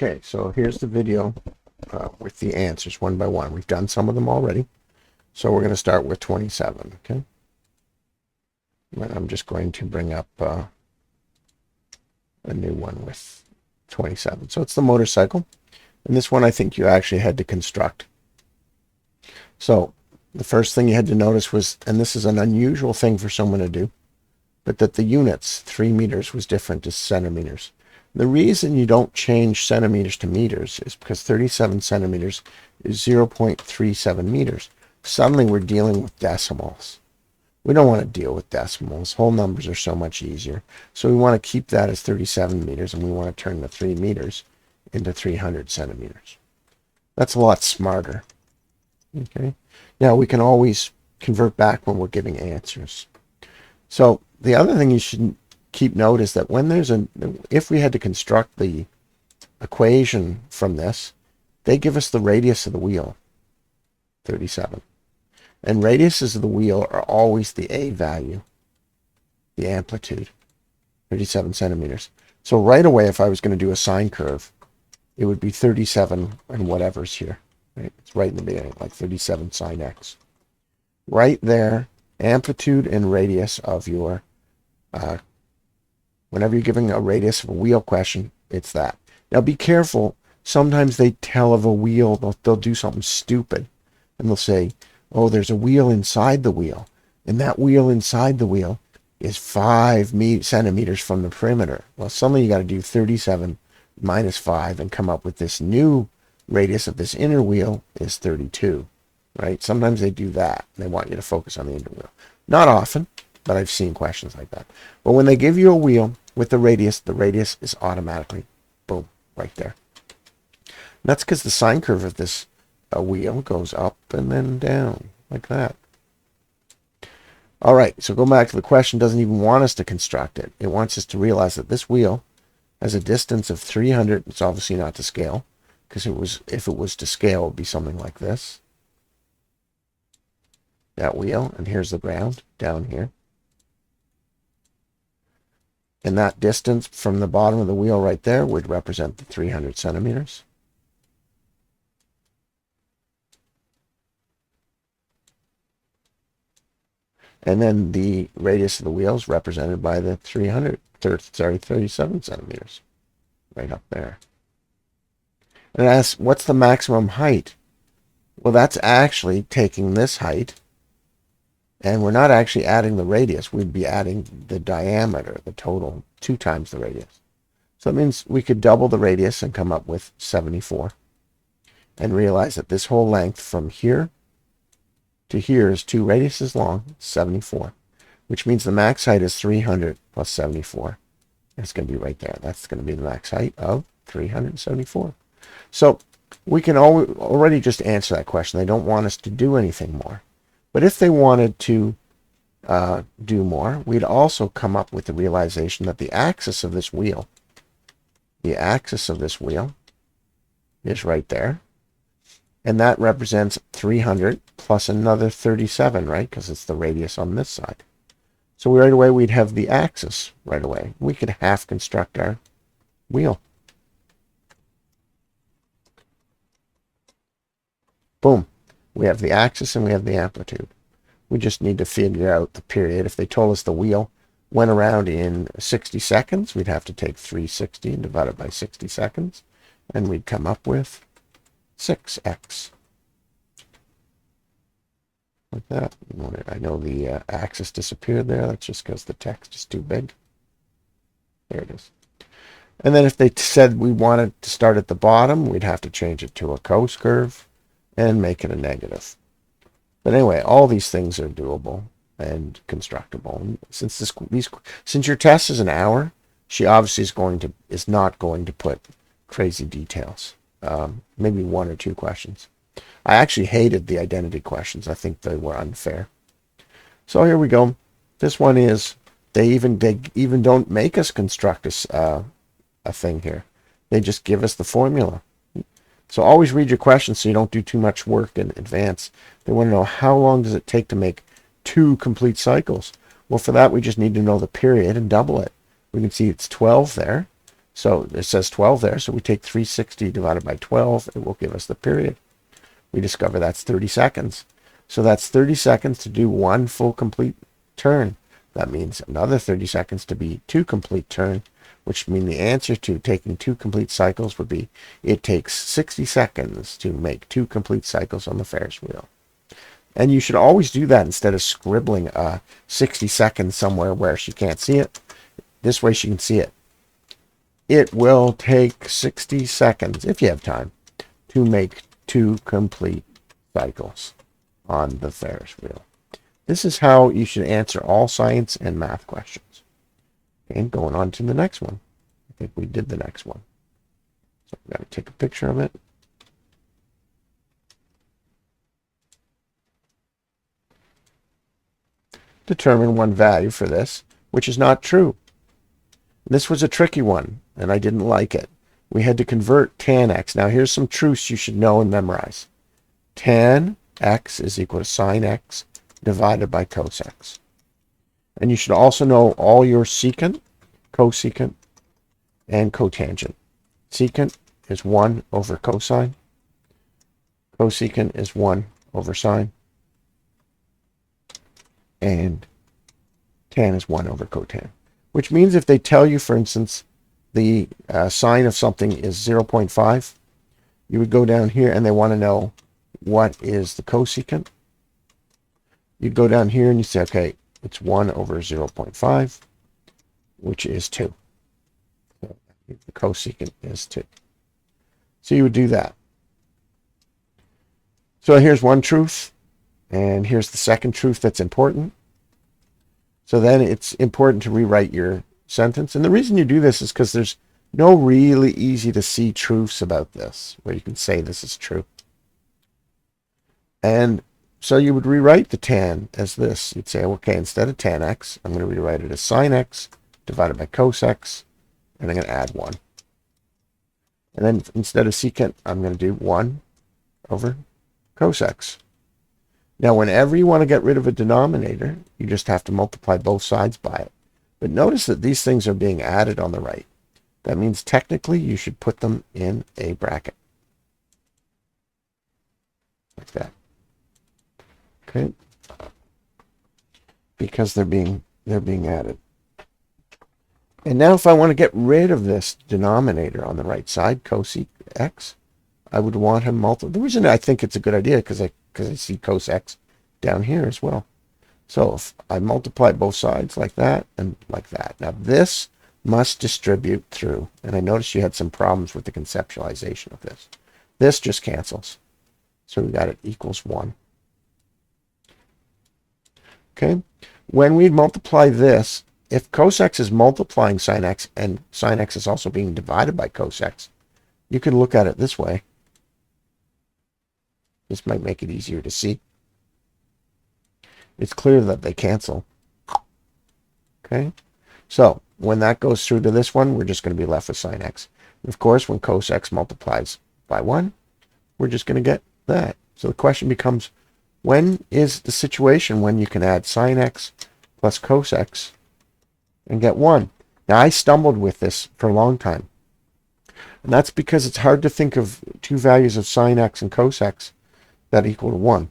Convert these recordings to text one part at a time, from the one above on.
Okay, so here's the video with the answers one by one. We've done some of them already. So we're going to start with 27, okay? And I'm just going to bring up a new one with 27. So it's the motorcycle. And this one I think you actually had to construct. So the first thing you had to notice was, and this is an unusual thing for someone to do, but that the units, 3 meters, was different to centimeters. The reason you don't change centimeters to meters is because 37 centimeters is 0.37 meters. Suddenly we're dealing with decimals. We don't want to deal with decimals. Whole numbers are so much easier. So we want to keep that as 37 meters, and we want to turn the 3 meters into 300 centimeters. That's a lot smarter. Okay. Now we can always convert back when we're giving answers. So the other thing you should keep note is that when if we had to construct the equation from this, they give us the radius of the wheel, 37. And radiuses of the wheel are always the A value, the amplitude, 37 centimeters. So right away, if I was going to do a sine curve, it would be 37 and whatever's here. Right? It's right in the beginning, like 37 sine x. Right there, amplitude and radius of your, whenever you're giving a radius of a wheel question, it's that. Now be careful. Sometimes they tell of a wheel, they'll do something stupid. And they'll say, oh, there's a wheel inside the wheel. And that wheel inside the wheel is 5 centimeters from the perimeter. Well, suddenly you got to do 37 minus 5 and come up with this new radius of this inner wheel is 32, right? Sometimes they do that. They want you to focus on the inner wheel. Not often, but I've seen questions like that. But when they give you a wheel with the radius is automatically, boom, right there. And that's because the sine curve of this wheel goes up and then down, like that. All right, so go back to the question. Doesn't even want us to construct it. It wants us to realize that this wheel has a distance of 300. It's obviously not to scale, because if it was to scale, it would be something like this. That wheel, and here's the ground down here. And that distance from the bottom of the wheel right there would represent the 300 centimeters. And then the radius of the wheel is represented by the 37 centimeters right up there. And it asks, what's the maximum height? Well, that's actually taking this height, and we're not actually adding the radius. We'd be adding the diameter, the total, 2 times the radius. So that means we could double the radius and come up with 74. And realize that this whole length from here to here is 2 radiuses long, 74. Which means the max height is 300 plus 74. And it's going to be right there. That's going to be the max height of 374. So we can already just answer that question. They don't want us to do anything more. But if they wanted to do more, we'd also come up with the realization that the axis of this wheel is right there. And that represents 300 plus another 37, right? Because it's the radius on this side. So right away, we'd have the axis right away. We could half construct our wheel. Boom. We have the axis and we have the amplitude. We just need to figure out the period. If they told us the wheel went around in 60 seconds, we'd have to take 360 and divide it by 60 seconds. And we'd come up with 6x. Like that. I know the axis disappeared there. That's just because the text is too big. There it is. And then if they said we wanted to start at the bottom, we'd have to change it to a cos curve and make it a negative. But anyway, all these things are doable and constructible. And since your test is an hour, she obviously is not going to put crazy details. Maybe 1 or 2 questions. I actually hated the identity questions. I think they were unfair. So here we go. This one is they even don't make us construct a thing here. They just give us the formula. So always read your questions so you don't do too much work in advance. They want to know how long does it take to make 2 complete cycles. Well, for that we just need to know the period and double it. We can see it's 12 there. So it says 12 there, so we take 360 divided by 12, it will give us the period. We discover that's 30 seconds. So that's 30 seconds to do one full complete turn. That means another 30 seconds to be 2 complete turn, which means the answer to taking 2 complete cycles would be it takes 60 seconds to make 2 complete cycles on the Ferris wheel. And you should always do that instead of scribbling 60 seconds somewhere where she can't see it. This way she can see it. It will take 60 seconds, if you have time, to make 2 complete cycles on the Ferris wheel. This is how you should answer all science and math questions. And going on to the next one. I think we did the next one. So I've got to take a picture of it. Determine one value for this, which is not true. This was a tricky one, and I didn't like it. We had to convert tan x. Now here's some truths you should know and memorize. Tan x is equal to sine x divided by cos x. And you should also know all your secant, cosecant, and cotangent. Secant is 1 over cosine. Cosecant is 1 over sine. And tan is 1 over cotan. Which means if they tell you, for instance, the sine of something is 0.5, you would go down here and they want to know what is the cosecant. You go down here and you say, okay, it's 1 over 0.5, which is 2. So the cosecant is 2. So you would do that. So here's one truth, and here's the second truth that's important. So then it's important to rewrite your sentence. And the reason you do this is because there's no really easy to see truths about this, where you can say this is true. And so you would rewrite the tan as this. You'd say, okay, instead of tan x, I'm going to rewrite it as sine x divided by cos x, and I'm going to add 1. And then instead of secant, I'm going to do 1 over cos x. Now, whenever you want to get rid of a denominator, you just have to multiply both sides by it. But notice that these things are being added on the right. That means technically you should put them in a bracket. Like that. Okay? Because they're being added. And now if I want to get rid of this denominator on the right side, cos x, I would want him multiply. The reason I think it's a good idea because I see cos x down here as well. So if I multiply both sides like that and like that. Now this must distribute through. And I noticed you had some problems with the conceptualization of this. This just cancels. So we got it equals 1. Okay. When we multiply this, if cos x is multiplying sine x and sine x is also being divided by cos x, you can look at it this way. This might make it easier to see. It's clear that they cancel. Okay? So, when that goes through to this one, we're just going to be left with sine x. And of course, when cos x multiplies by 1, we're just going to get that. So the question becomes, when is the situation when you can add sine x plus cos x and get 1? Now, I stumbled with this for a long time. And that's because it's hard to think of two values of sine x and cos x that equal to 1.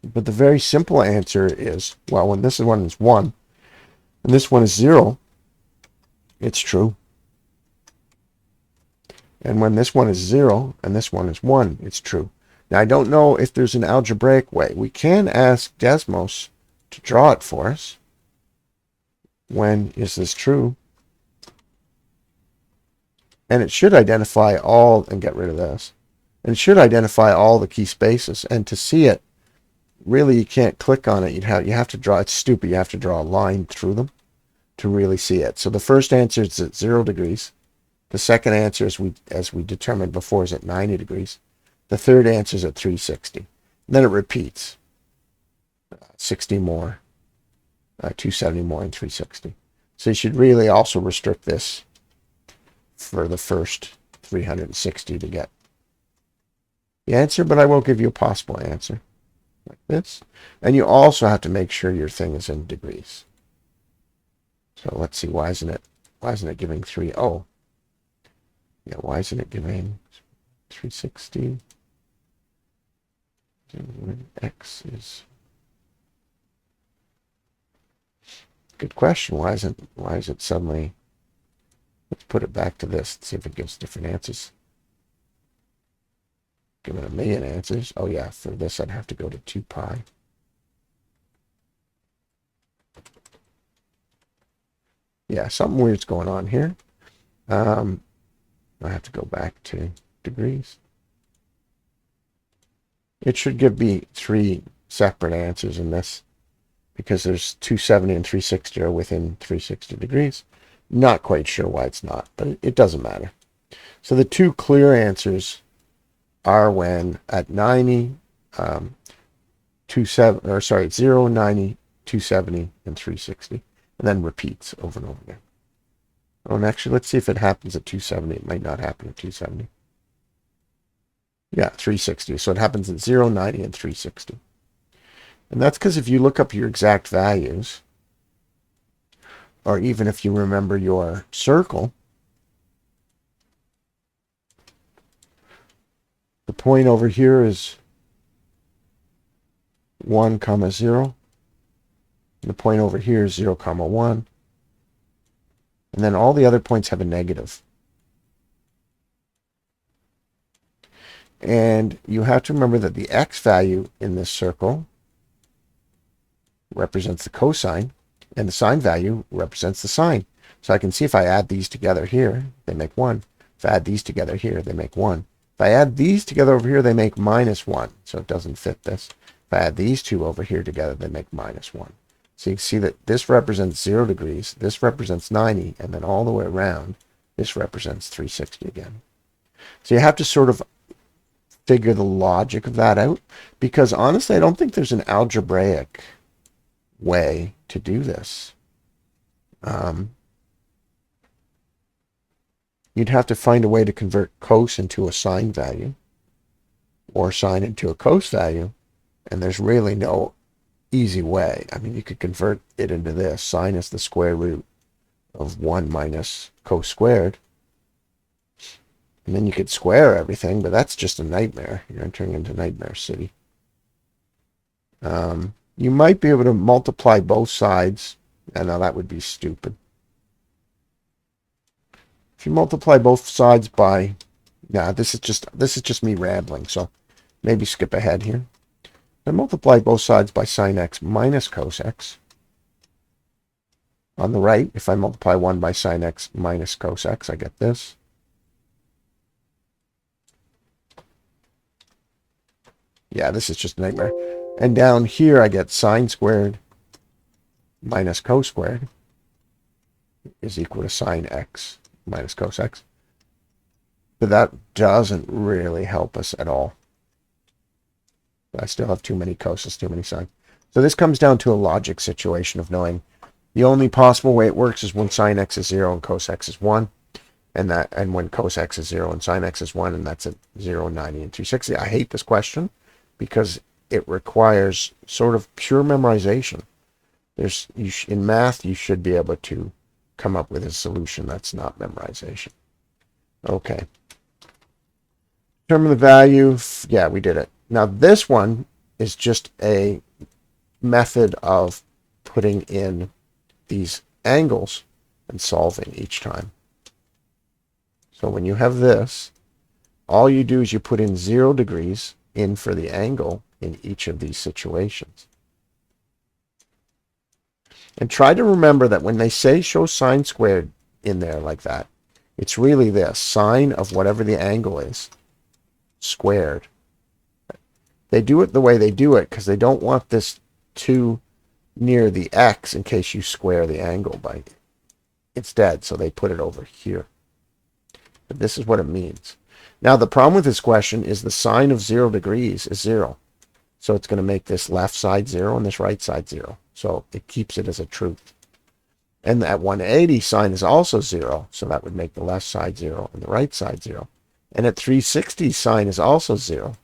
But the very simple answer is, well, when this one is 1 and this one is 0, it's true. And when this one is 0 and this one is 1, it's true. Now, I don't know if there's an algebraic way. We can ask Desmos to draw it for us. When is this true? And it should identify all, and get rid of this. And it should identify all the key spaces. And to see it, really you can't click on it. You have to draw, it's stupid, you have to draw a line through them to really see it. So the first answer is at 0 degrees. The second answer, as we determined before, is at 90 degrees. The third answer is at 360. And then it repeats. 60 more, 270 more, and 360. So you should really also restrict this for the first 360 to get the answer, but I will give you a possible answer like this. And you also have to make sure your thing is in degrees. So let's see, why isn't it giving 3? Oh, Yeah, why isn't it giving 360? X is... Good question. Why is it suddenly... Let's put it back to this and see if it gives different answers. Give it a million answers. Oh yeah, for this I'd have to go to 2 pi. Yeah, something weird's going on here. I have to go back to degrees. It should give me 3 separate answers in this because there's 270 and 360 are within 360 degrees. Not quite sure why it's not, but it doesn't matter. So the 2 clear answers are when at 90, 0, 90, 270, and 360, and then repeats over and over again. Oh, and actually, let's see if it happens at 270. It might not happen at 270. Yeah, 360. So it happens at 0, 90, and 360. And that's because if you look up your exact values, or even if you remember your circle, the point over here is 1, 0. And the point over here is 0, 1. And then all the other points have a negative. And you have to remember that the x value in this circle represents the cosine, and the sine value represents the sine. So I can see if I add these together here, they make 1. If I add these together here, they make 1. If I add these together over here, they make -1. So it doesn't fit this. If I add these two over here together, they make -1. So you can see that this represents 0 degrees, this represents 90, and then all the way around, this represents 360 again. So you have to sort of figure the logic of that out, because honestly, I don't think there's an algebraic way to do this. You'd have to find a way to convert cos into a sine value, or sine into a cos value, and there's really no easy way. I mean, you could convert it into this. Sine is the square root of 1 minus cos squared. And then you could square everything, but that's just a nightmare. You're entering into nightmare city. You might be able to multiply both sides. And now that would be stupid. If you multiply both sides by... Nah, this is just me rambling, so maybe skip ahead here. I multiply both sides by sine x minus cos x. On the right, if I multiply 1 by sine x minus cos x, I get this. Yeah, this is just a nightmare. And down here, I get sine squared minus cos squared is equal to sine x minus cos x. But that doesn't really help us at all. I still have too many coses, too many sine. So this comes down to a logic situation of knowing the only possible way it works is when sine x is 0 and cos x is 1. And when cos x is 0 and sine x is 1, and that's at 0, 90, and 360. I hate this question because it requires sort of pure memorization. In math, you should be able to come up with a solution that's not memorization. Okay. Determine the value. Yeah, we did it. Now this one is just a method of putting in these angles and solving each time. So when you have this, all you do is you put in 0 degrees in for the angle in each of these situations. And try to remember that when they say show sine squared in there like that, it's really this, sine of whatever the angle is, squared. They do it the way they do it because they don't want this too near the x in case you square the angle by instead, so they put it over here. But this is what it means. Now the problem with this question is the sine of 0 degrees is 0. So it's going to make this left side 0 and this right side 0. So it keeps it as a truth. And at 180, sine is also 0. So that would make the left side 0 and the right side 0. And at 360, sine is also 0,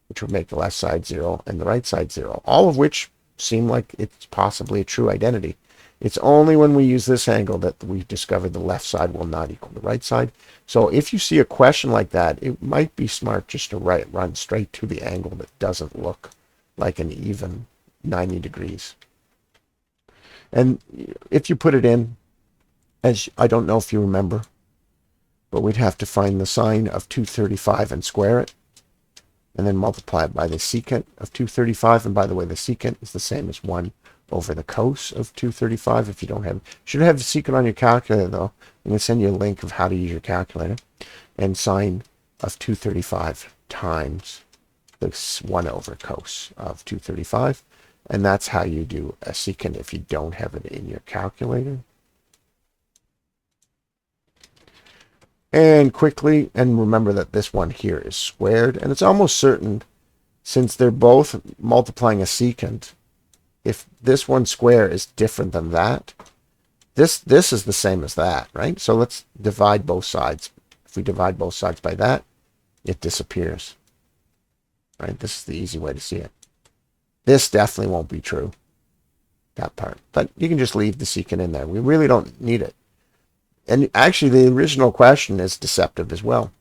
which would make the left side 0 and the right side 0. All of which seem like it's possibly a true identity. It's only when we use this angle that we discover the left side will not equal the right side. So if you see a question like that, it might be smart just to run straight to the angle that doesn't look like an even 90 degrees. And if you put it in, as I don't know if you remember, but we'd have to find the sine of 235 and square it, and then multiply it by the secant of 235. And by the way, the secant is the same as 1 over the cos of 235. If you don't have, should have the secant on your calculator though. I'm going to send you a link of how to use your calculator. And sine of 235 times the 1 over cos of 235. And that's how you do a secant if you don't have it in your calculator. And quickly, and remember that this one here is squared, and it's almost certain, since they're both multiplying a secant, if this one square is different than that, this is the same as that, right? So let's divide both sides. If we divide both sides by that, it disappears, right? This is the easy way to see it. This definitely won't be true, that part, but you can just leave the secant in there. We really don't need it. And actually, the original question is deceptive as well.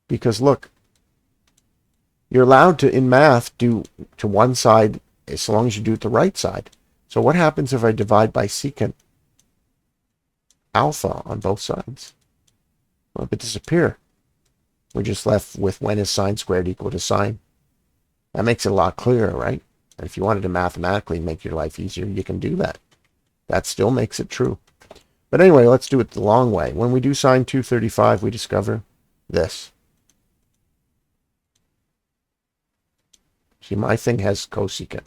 Because look, you're allowed to, in math, do to one side as long as you do it the right side. So what happens if I divide by secant alpha on both sides? Well, it would disappear. We're just left with when is sine squared equal to sine. That makes it a lot clearer, right? And if you wanted to mathematically make your life easier, you can do that. That still makes it true. But anyway, let's do it the long way. When we do sine 235, we discover this. See, my thing has cosecant.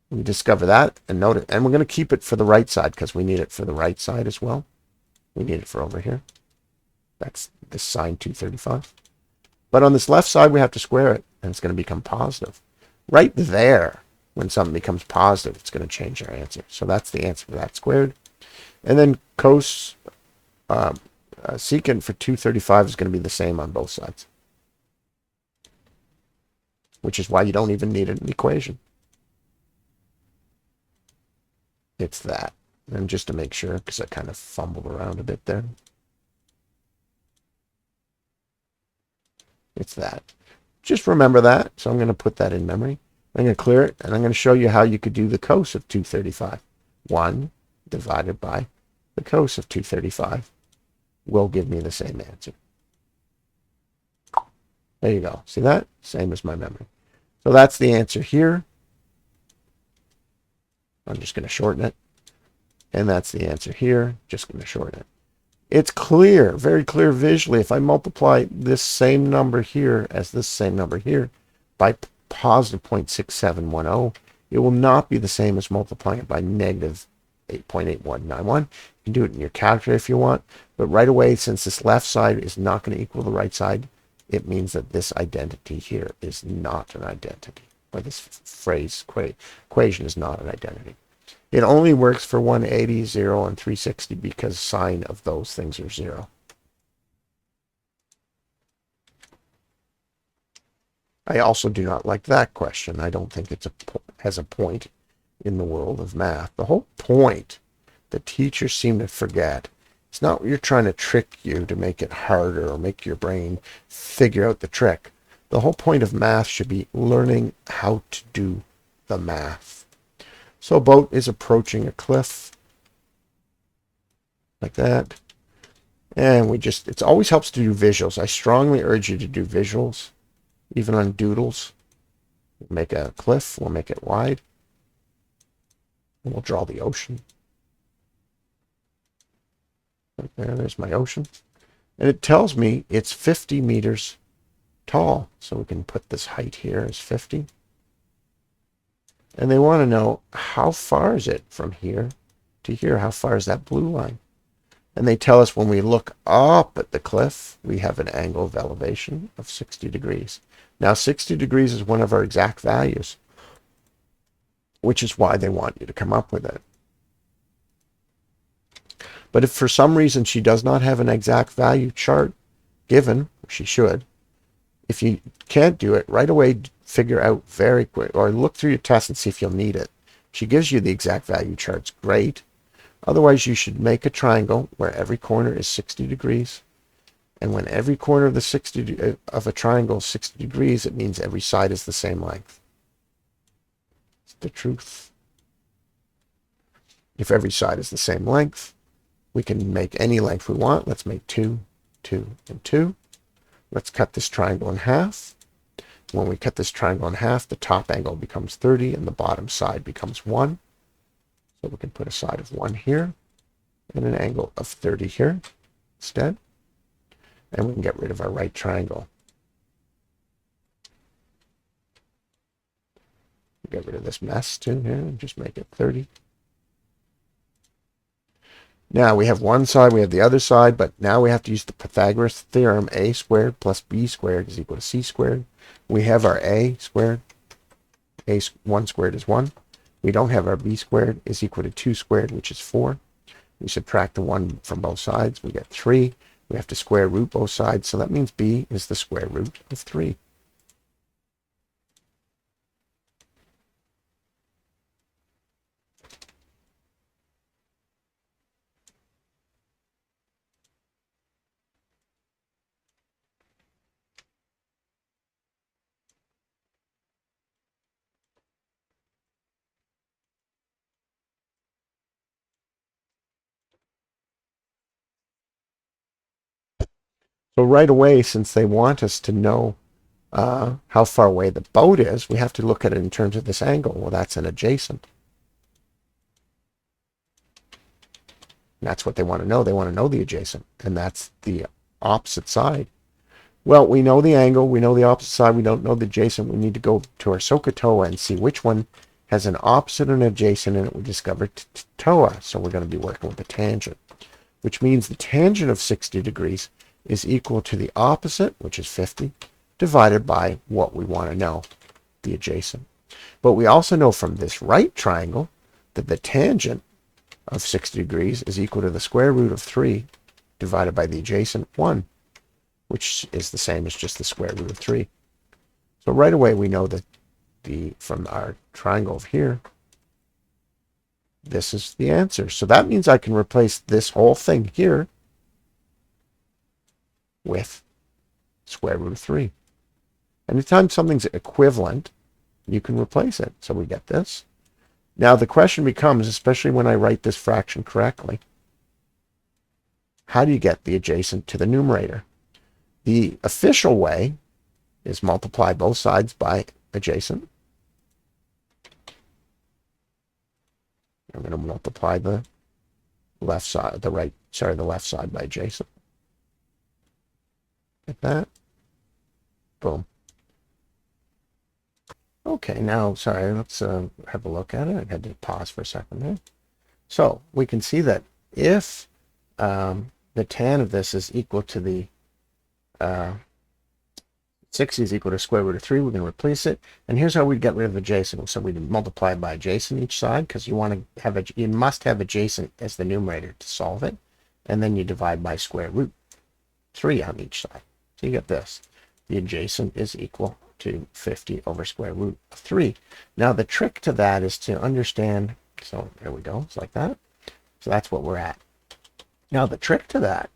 We discover that and note it. And we're going to keep it for the right side because we need it for the right side as well. We need it for over here. That's the sine 235. But on this left side, we have to square it, and it's going to become positive. Right there. When something becomes positive, it's going to change our answer. So that's the answer for that squared. And then cos secant for 235 is going to be the same on both sides. Which is why you don't even need an equation. It's that. And just to make sure, because I kind of fumbled around a bit there. It's that. Just remember that. So I'm going to put that in memory. I'm going to clear it, and I'm going to show you how you could do the cos of 235. 1 divided by the cos of 235 will give me the same answer. There you go. See that? Same as my memory. So that's the answer here. I'm just going to shorten it. And that's the answer here. Just going to shorten it. It's clear, very clear visually. If I multiply this same number here as this same number here by positive 0.6710, it will not be the same as multiplying it by negative 8.8191. You can do it in your calculator if you want, but right away, since this left side is not going to equal the right side, it means that this identity here is not an identity, or this phrase equation is not an identity. It only works for 180, 0, and 360 because sine of those things are 0. I also do not like that question. I don't think it has a point in the world of math. The whole point that teachers seem to forget, it's not you're trying to trick you to make it harder or make your brain figure out the trick. The whole point of math should be learning how to do the math. So a boat is approaching a cliff like that. And it always helps to do visuals. I strongly urge you to do visuals. Even on doodles, we'll make a cliff, we'll make it wide, and we'll draw the ocean. Right there's my ocean. And it tells me it's 50 meters tall. So we can put this height here as 50. And they want to know, how far is it from here to here? How far is that blue line? And they tell us when we look up at the cliff, we have an angle of elevation of 60 degrees. Now, 60 degrees is one of our exact values, which is why they want you to come up with it. But if for some reason she does not have an exact value chart given, she should, if you can't do it, right away figure out very quick, or look through your test and see if you'll need it. She gives you the exact value charts, great. Otherwise, you should make a triangle where every corner is 60 degrees. And when every corner of the 60 of a triangle is 60 degrees, it means every side is the same length. It's the truth. If every side is the same length, we can make any length we want. Let's make 2, 2, and 2. Let's cut this triangle in half. When we cut this triangle in half, the top angle becomes 30 and the bottom side becomes 1. So we can put a side of 1 here and an angle of 30 here instead. And we can get rid of our right triangle. Get rid of this mess too here and just make it 30. Now we have one side, we have the other side, but now we have to use the Pythagoras theorem. A squared plus b squared is equal to c squared. We have our a squared. 1 squared is 1. We don't have our b squared is equal to 2 squared, which is 4. We subtract the 1 from both sides. We get 3. We have to square root both sides, so that means b is the square root of 3. So right away, since they want us to know how far away the boat is, we have to look at it in terms of this angle. Well, that's an adjacent. And that's what they want to know. They want to know the adjacent, and that's the opposite side. Well, we know the angle, we know the opposite side, we don't know the adjacent. We need to go to our SOHCAHTOA and see which one has an opposite and adjacent in it. We discovered TOA, so we're going to be working with the tangent, which means the tangent of 60 degrees is equal to the opposite, which is 50, divided by what we want to know, the adjacent. But we also know from this right triangle that the tangent of 60 degrees is equal to the square root of 3 divided by the adjacent 1, which is the same as just the square root of 3. So right away we know that from our triangle of here, this is the answer. So that means I can replace this whole thing here with square root of 3. Anytime something's equivalent, you can replace it. So we get this. Now the question becomes, especially when I write this fraction correctly, how do you get the adjacent to the numerator? The official way is multiply both sides by adjacent. I'm going to multiply the left side by adjacent. Like that. Boom. Okay, now, sorry, let's have a look at it. I had to pause for a second there. So we can see that if the tan of this is equal to the 60 is equal to square root of 3, we're going to replace it. And here's how we get rid of adjacent. So we multiply by adjacent each side, because you must have adjacent as the numerator to solve it. And then you divide by square root 3 on each side. So you get this. The adjacent is equal to 50 over square root of 3. Now the trick to that is to understand, so there we go, it's like that. So that's what we're at. Now the trick to that,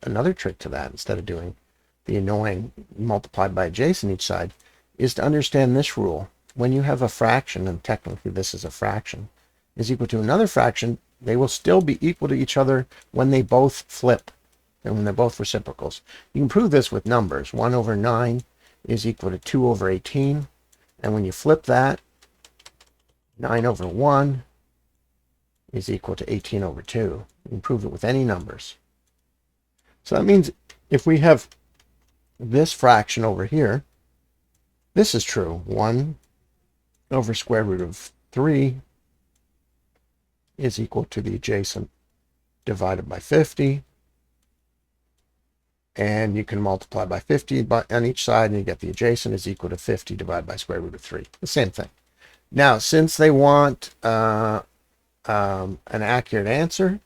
another trick to that, instead of doing the annoying multiplied by adjacent each side, is to understand this rule. When you have a fraction, and technically this is a fraction, is equal to another fraction, they will still be equal to each other when they both flip and when they're both reciprocals. You can prove this with numbers. 1 over 9 is equal to 2 over 18. And when you flip that, 9 over 1 is equal to 18 over 2. You can prove it with any numbers. So that means if we have this fraction over here, this is true. 1 over square root of 3 is equal to the adjacent divided by 50. And you can multiply by 50 on each side, and you get the adjacent is equal to 50 divided by square root of 3. The same thing. Now, since they want an accurate answer,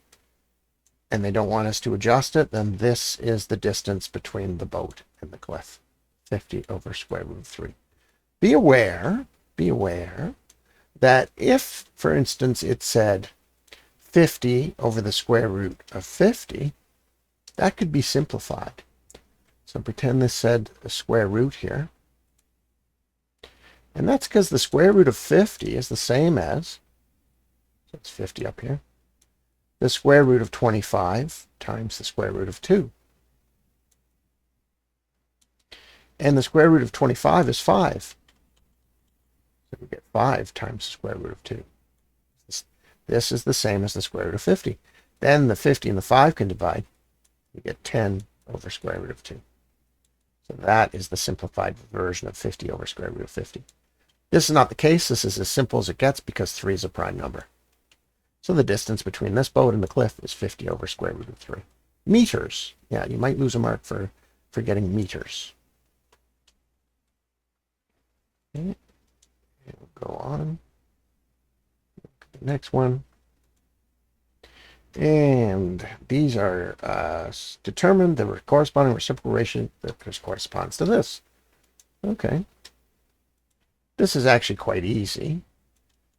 and they don't want us to adjust it, then this is the distance between the boat and the cliff. 50 over square root of 3. Be aware that if, for instance, it said 50 over the square root of 50, that could be simplified. So pretend this said a square root here. And that's because the square root of 50 is the same as, so it's 50 up here, the square root of 25 times the square root of 2. And the square root of 25 is 5. So we get 5 times the square root of 2. This is the same as the square root of 50. Then the 50 and the 5 can divide. You get 10 over square root of 2. So that is the simplified version of 50 over square root of 50. This is not the case. This is as simple as it gets because 3 is a prime number. So the distance between this boat and the cliff is 50 over square root of 3. Meters. Yeah, you might lose a mark for getting meters. Okay. We'll go on. The next one. And these are determined the corresponding reciprocal ratio that corresponds to this. Okay. This is actually quite easy.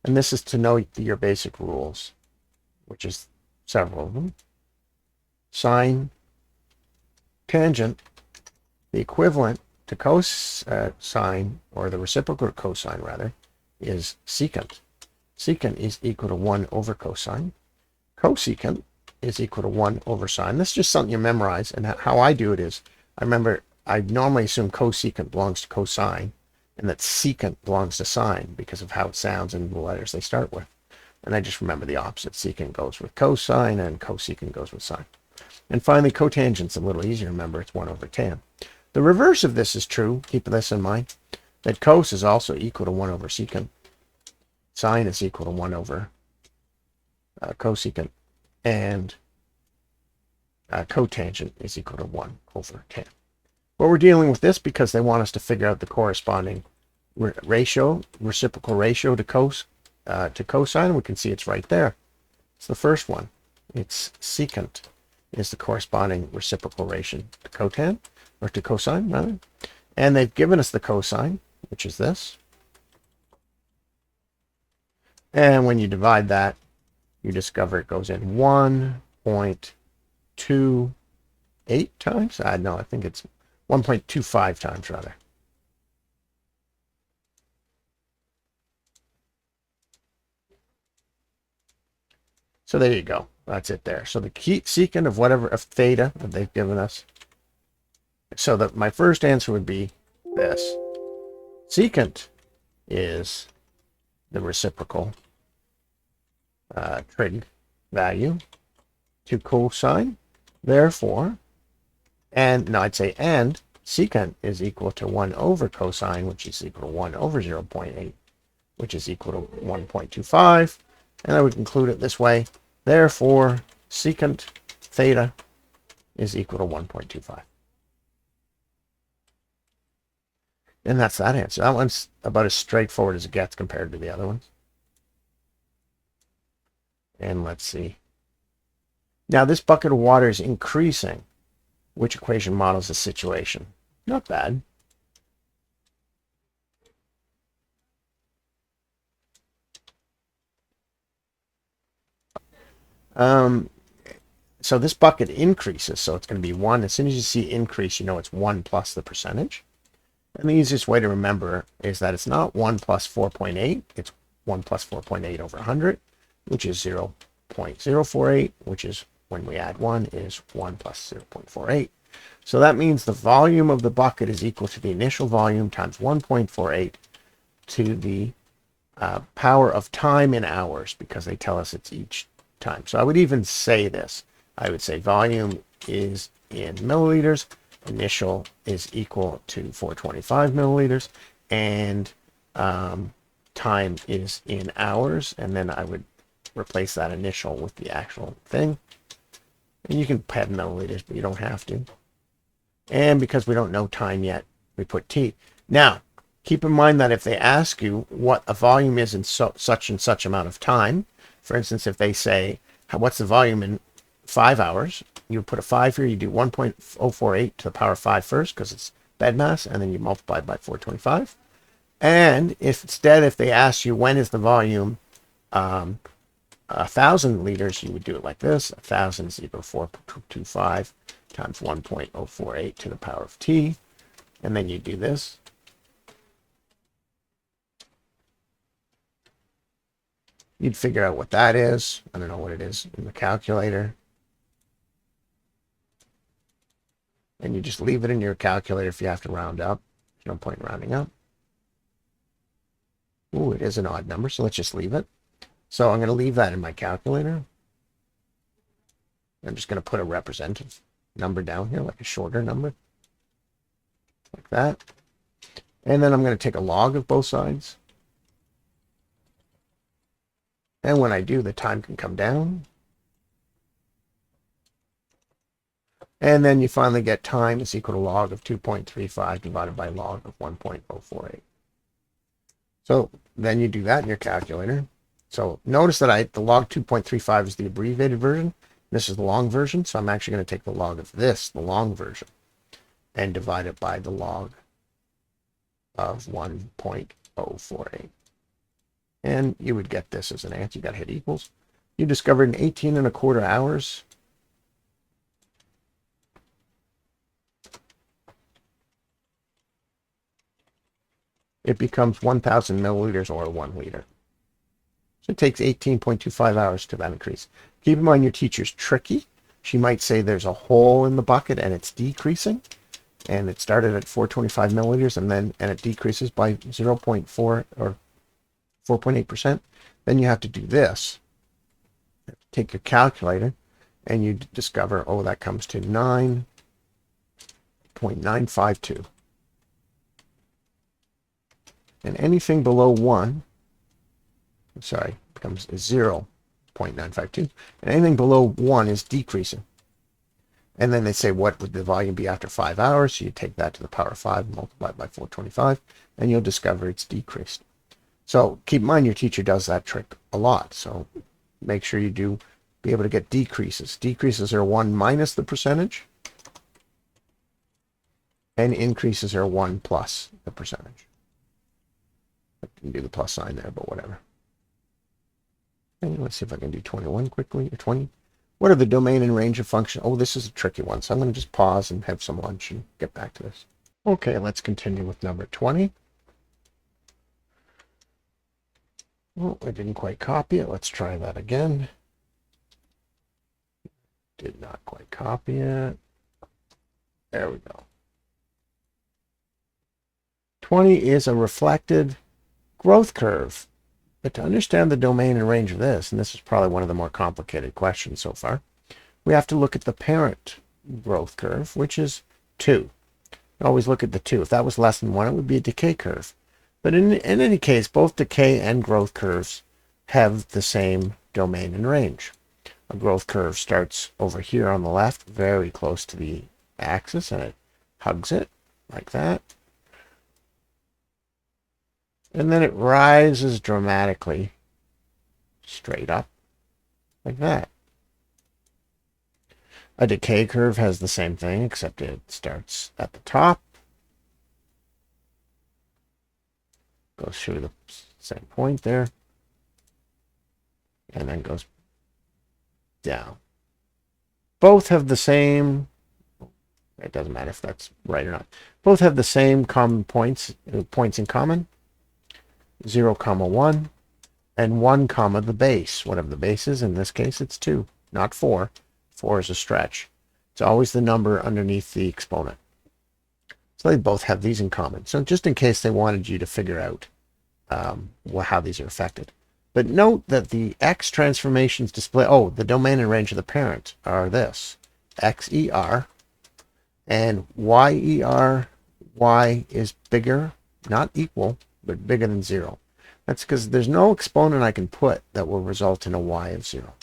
And this is to know your basic rules, which is several of them. Sine, tangent, the equivalent to cosine, or the reciprocal to cosine rather, is secant. Secant is equal to 1 over cosine. Cosecant is equal to 1 over sine. This is just something you memorize, and how I do it is, I normally assume cosecant belongs to cosine, and that secant belongs to sine because of how it sounds and the letters they start with. And I just remember the opposite. Secant goes with cosine, and cosecant goes with sine. And finally, cotangent's a little easier to remember. It's 1 over tan. The reverse of this is true. Keep this in mind, that cos is also equal to 1 over secant. Sine is equal to 1 over cosecant, and cotangent is equal to 1 over tan. But we're dealing with this because they want us to figure out the corresponding ratio, reciprocal ratio to cosine. We can see it's right there. It's the first one. It's secant is the corresponding reciprocal ratio to cotan, or to cosine rather. And they've given us the cosine, which is this. And when you divide that, you discover it goes in 1.28 times. No, I think it's 1.25 times rather. So there you go. That's it there. So the secant of whatever of theta that they've given us. So that my first answer would be this. Secant is the reciprocal trig value to cosine. Therefore, and secant is equal to 1 over cosine, which is equal to 1 over 0.8, which is equal to 1.25. And I would conclude it this way. Therefore, secant theta is equal to 1.25. And that's that answer. That one's about as straightforward as it gets compared to the other ones. And let's see. Now this bucket of water is increasing. Which equation models the situation? Not bad. So this bucket increases, so it's going to be 1. As soon as you see increase, you know it's 1 plus the percentage. And the easiest way to remember is that it's not 1 plus 4.8, it's 1 plus 4.8 over 100, which is 0.048, which is, when we add 1, is 1 plus 0.48. So that means the volume of the bucket is equal to the initial volume times 1.48 to the power of time in hours, because they tell us it's each time. So I would even say this. I would say volume is in milliliters, initial is equal to 425 milliliters, and time is in hours, and then I would replace that initial with the actual thing. And you can have milliliters, but you don't have to. And because we don't know time yet, we put T. Now, keep in mind that if they ask you what a volume is in such and such amount of time, for instance, if they say, what's the volume in 5 hours, you put a 5 here, you do 1.048 to the power of 5 first, because it's bed mass, and then you multiply by 425. And if they ask you when is the volume 1,000 liters, you would do it like this. 1,000 is equal to 4.25 times 1.048 to the power of t. And then you do this. You'd figure out what that is. I don't know what it is in the calculator. And you just leave it in your calculator if you have to round up. There's no point in rounding up. Ooh, it is an odd number, so let's just leave it. So I'm going to leave that in my calculator. I'm just going to put a representative number down here, like a shorter number. Like that. And then I'm going to take a log of both sides. And when I do, the time can come down. And then you finally get time is equal to log of 2.35 divided by log of 1.048. So then you do that in your calculator. So notice that the log 2.35 is the abbreviated version. This is the long version. So I'm actually going to take the log of this, the long version, and divide it by the log of 1.048. And you would get this as an answer. You got to hit equals. You discovered in 18¼ hours. It becomes 1,000 milliliters or 1 liter. So it takes 18.25 hours to that increase. Keep in mind your teacher's tricky. She might say there's a hole in the bucket and it's decreasing. And it started at 425 milliliters and it decreases by 0.4 or 4.8%. Then you have to do this. Take your calculator and you discover, oh, that comes to 9.952. And anything below 1, becomes 0.952. And anything below 1 is decreasing. And then they say, what would the volume be after 5 hours? So you take that to the power of 5, multiply it by 425, and you'll discover it's decreased. So keep in mind your teacher does that trick a lot. So make sure you do be able to get decreases. Decreases are 1 minus the percentage. And increases are 1 plus the percentage. I can do the plus sign there, but whatever. And let's see if I can do 21 quickly, or 20. What are the domain and range of function? Oh, this is a tricky one, so I'm going to just pause and have some lunch and get back to this. Okay, let's continue with number 20. Oh, I didn't quite copy it. Let's try that again. Did not quite copy it. There we go. 20 is a reflected growth curve. But to understand the domain and range of this, and this is probably one of the more complicated questions so far, we have to look at the parent growth curve, which is 2. Always look at the 2. If that was less than 1, it would be a decay curve. But in any case, both decay and growth curves have the same domain and range. A growth curve starts over here on the left, very close to the axis, and it hugs it like that. And then it rises dramatically straight up like that. A decay curve has the same thing, except it starts at the top, goes through the same point there, and then goes down. Both have the same, it doesn't matter if that's right or not, both have the same common points in common. 0, 1, and 1, the base. Whatever the base is, in this case it's 2, not 4. 4 is a stretch. It's always the number underneath the exponent. So they both have these in common. So just in case they wanted you to figure out how these are affected. But note that the x transformations display, the domain and range of the parent are this. XER and YER. Y is bigger, not equal, but bigger than 0. That's because there's no exponent I can put that will result in a y of 0.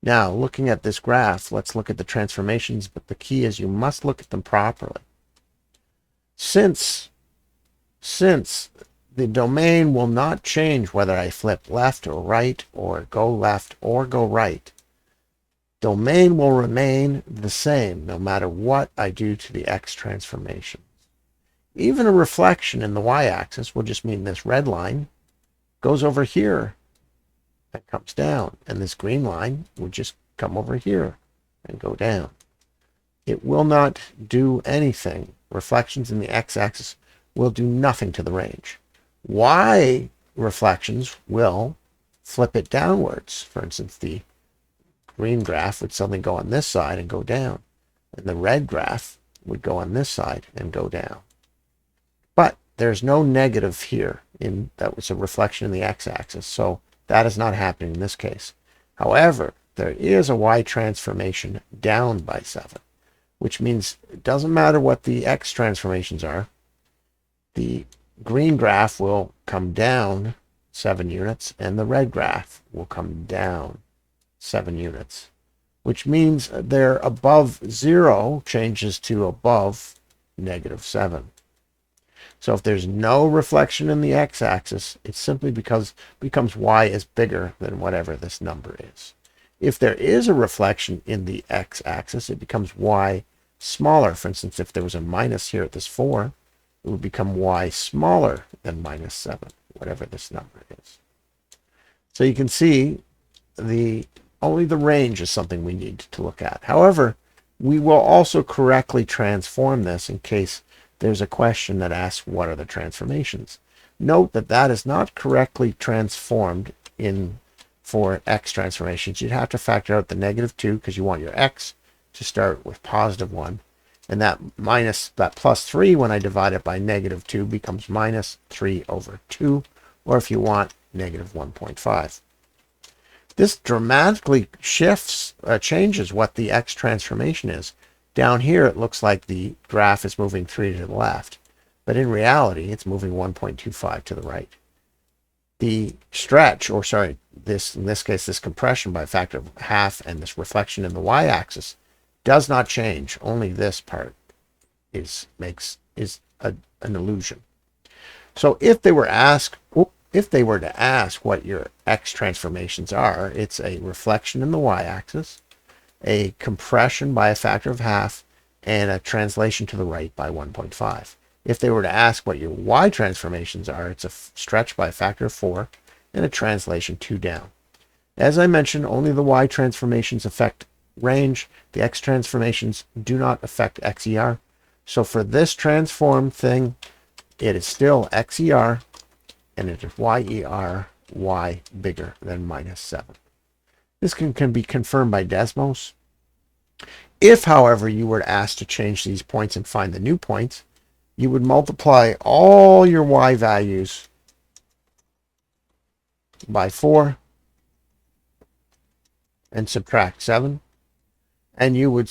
Now, looking at this graph, let's look at the transformations, but the key is you must look at them properly. Since the domain will not change whether I flip left or right, or go left or go right, domain will remain the same no matter what I do to the x transformation. even a reflection in the y-axis will just mean this red line goes over here and comes down, and this green line would just come over here and go down. It will not do anything. Reflections in the x-axis will do nothing to the range. Y reflections will flip it downwards. For instance, the green graph would suddenly go on this side and go down, and the red graph would go on this side and go down. But there's no negative here. That was a reflection in the x-axis, so that is not happening in this case. However, there is a y transformation down by 7, which means it doesn't matter what the x transformations are. The green graph will come down 7 units, and the red graph will come down 7 units, which means their above 0 changes to above -7. So if there's no reflection in the x-axis, it simply becomes y is bigger than whatever this number is. If there is a reflection in the x-axis, it becomes y smaller. For instance, if there was a minus here at this 4, it would become y smaller than -7, whatever this number is. So you can see only the range is something we need to look at. However, we will also correctly transform this in case there's a question that asks what are the transformations. Note that that is not correctly transformed for x transformations. You'd have to factor out the -2 because you want your x to start with +1, and that +3 when I divide it by -2 becomes -3/2, or if you want, -1.5. This dramatically changes what the x transformation is. Down here, it looks like the graph is moving 3 to the left, but in reality, it's moving 1.25 to the right. The stretch, or sorry, in this case, this compression by a factor of half and this reflection in the y-axis does not change. Only this part is an illusion. So if they were to ask what your x transformations are, it's a reflection in the y-axis, a compression by a factor of half, and a translation to the right by 1.5. If they were to ask what your y transformations are, it's a stretch by a factor of 4 and a translation 2 down. As I mentioned, only the y transformations affect range. The x transformations do not affect XER. So for this transform thing, it is still XER, and it is YER, y bigger than -7. This can be confirmed by Desmos. If, however, you were asked to change these points and find the new points, you would multiply all your y values by 4 and subtract 7, and you would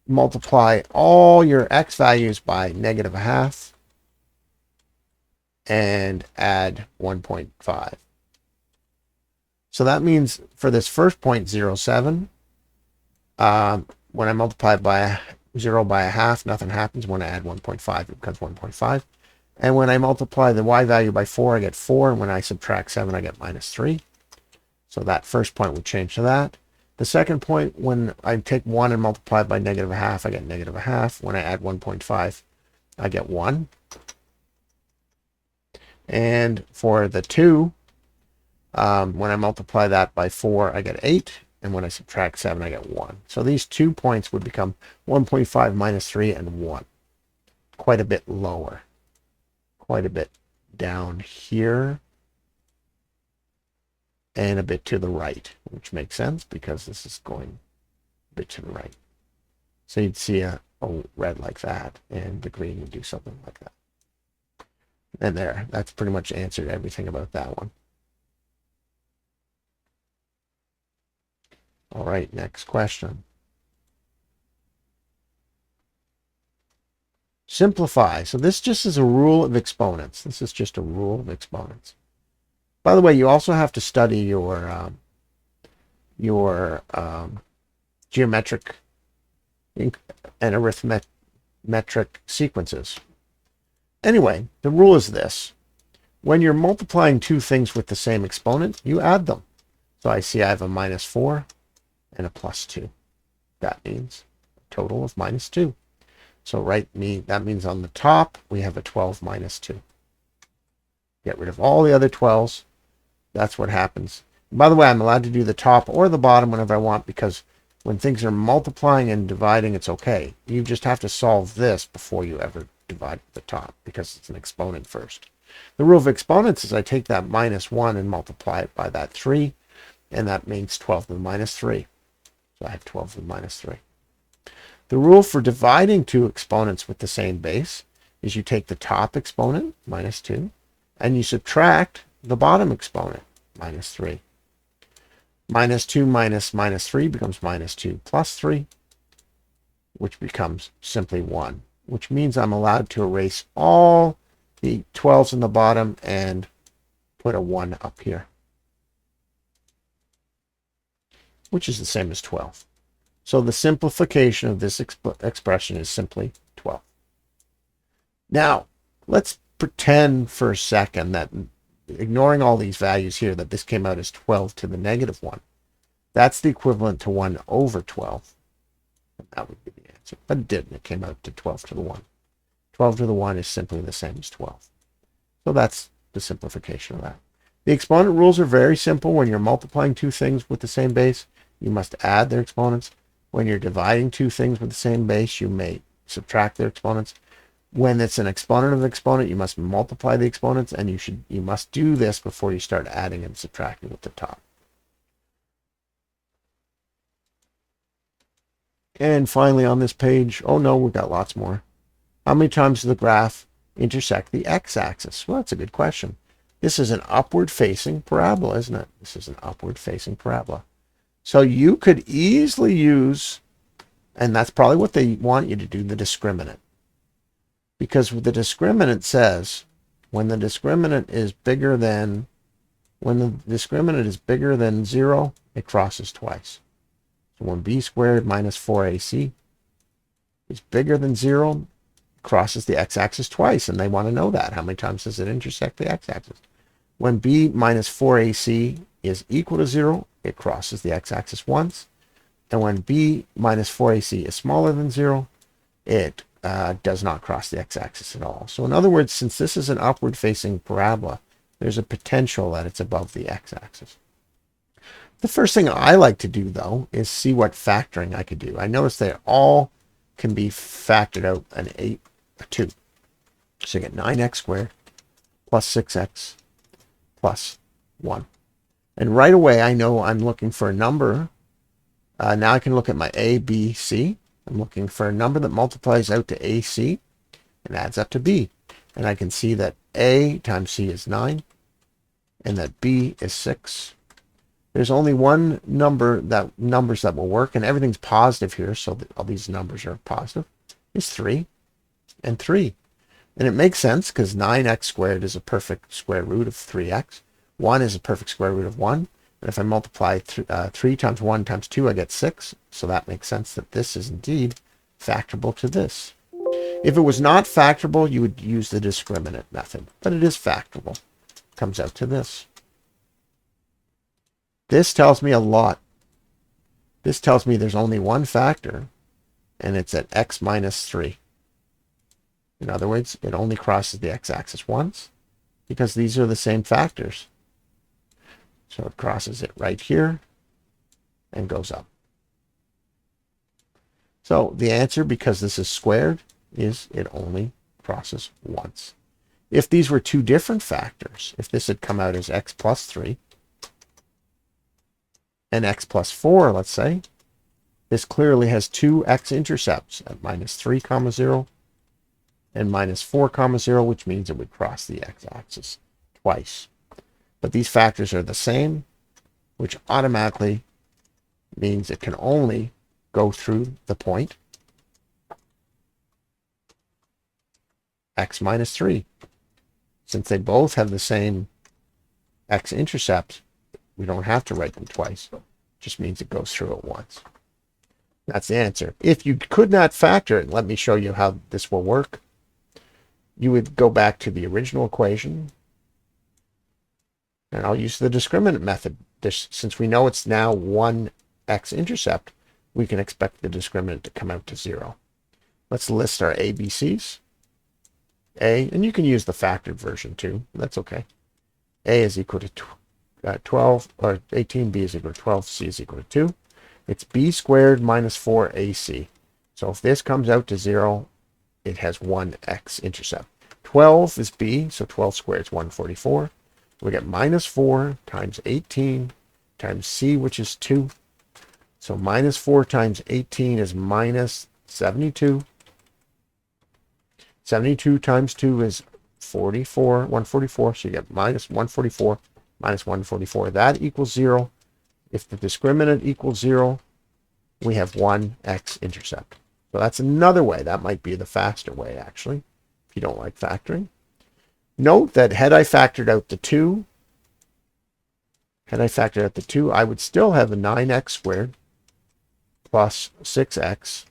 multiply all your x values by -0.5 and add 1.5. So that means for this first point, 0.7, when I multiply by 0 by a half, nothing happens. When I add 1.5, it becomes 1.5. And when I multiply the y value by 4, I get 4. And when I subtract 7, I get -3. So that first point would change to that. The second point, when I take 1 and multiply by -0.5, I get -0.5. When I add 1.5, I get 1. And for the 2, when I multiply that by 4, I get 8. And when I subtract 7, I get 1. So these 2 points would become 1.5 -3 and 1. Quite a bit lower. Quite a bit down here. And a bit to the right, which makes sense because this is going a bit to the right. So you'd see a red like that, and the green would do something like that. And there, that's pretty much answered everything about that one. All right, next question. Simplify. So this just is a rule of exponents. This is just a rule of exponents. By the way, you also have to study your geometric and arithmetic sequences. Anyway, the rule is this. When you're multiplying two things with the same exponent, you add them. So I see I have a -4 and a +2. That means a total of -2. So that means on the top, we have a 12 minus 2. Get rid of all the other 12s. That's what happens. By the way, I'm allowed to do the top or the bottom whenever I want, because when things are multiplying and dividing, it's okay. You just have to solve this before you ever divide the top, because it's an exponent first. The rule of exponents is I take that minus 1 and multiply it by that 3, and that means 12 to the minus 3. So I have 12 to the minus 3. The rule for dividing two exponents with the same base is you take the top exponent, minus 2, and you subtract the bottom exponent, minus 3. Minus 2 minus minus 3 becomes minus 2 plus 3, which becomes simply 1, which means I'm allowed to erase all the 12s in the bottom and put a 1 up here, which is the same as 12. So the simplification of this expression is simply 12. Now, let's pretend for a second that, ignoring all these values here, that this came out as 12 to the negative 1. That's the equivalent to 1 over 12. And that would be the answer. But it didn't. It came out to 12 to the 1. 12 to the 1 is simply the same as 12. So that's the simplification of that. The exponent rules are very simple. When you're multiplying two things with the same base, you must add their exponents. When you're dividing two things with the same base, you may subtract their exponents. When it's an exponent of an exponent, you must multiply the exponents, and you must do this before you start adding and subtracting at the top. And finally on this page, oh no, we've got lots more. How many times does the graph intersect the x-axis? Well, that's a good question. This is an upward-facing parabola, isn't it? This is an upward-facing parabola. So you could easily use, and that's probably what they want you to do, the discriminant. Because the discriminant says when the discriminant is bigger than 0, it crosses twice. So when b squared minus 4ac is bigger than 0, it crosses the x-axis twice, and they want to know that. How many times does it intersect the x-axis? When b minus 4ac is equal to 0, it crosses the x-axis once. And when b minus 4ac is smaller than 0, it does not cross the x-axis at all. So in other words, since this is an upward-facing parabola, there's a potential that it's above the x-axis. The first thing I like to do, though, is see what factoring I could do. I notice they all can be factored out an 2. So you get 9x squared plus 6x plus 1. And right away, I know I'm looking for a number. Now I can look at my a, b, c. I'm looking for a number that multiplies out to AC and adds up to B. And I can see that A times C is 9 and that B is 6. There's only one numbers that will work, and everything's positive here, so all these numbers are positive, is 3 and 3. And it makes sense because 9x squared is a perfect square root of 3x. 1 is a perfect square root of 1. And if I multiply 3 times 1 times 2, I get 6. So that makes sense that this is indeed factorable to this. If it was not factorable, you would use the discriminant method. But it is factorable. It comes out to this. This tells me a lot. This tells me there's only one factor, and it's at x minus 3. In other words, it only crosses the x-axis once, because these are the same factors. So it crosses it right here and goes up. So the answer, because this is squared, is it only crosses once. If these were two different factors, if this had come out as x plus 3 and x plus 4, let's say, this clearly has two x-intercepts at minus 3, 0 and minus 4, 0, which means it would cross the x-axis twice. But these factors are the same, which automatically means it can only go through the point x minus 3. Since they both have the same x-intercept, we don't have to write them twice. It just means it goes through it once. That's the answer. If you could not factor it, let me show you how this will work. You would go back to the original equation, and I'll use the discriminant method. Since we know it's now one x-intercept, we can expect the discriminant to come out to 0. Let's list our ABCs. A, and you can use the factored version too. That's okay. A is equal to 12, or 18, B is equal to 12, C is equal to 2. It's B squared minus 4AC. So if this comes out to 0, it has 1x intercept. 12 is B, so 12 squared is 144. We get minus 4 times 18 times C, which is 2. So minus 4 times 18 is minus 72. 72 times 2 is 144. So you get minus 144 minus 144. That equals 0. If the discriminant equals 0, we have 1x intercept. So that's another way. That might be the faster way, actually, if you don't like factoring. Note that had I factored out the 2, I would still have a 9x squared plus 6x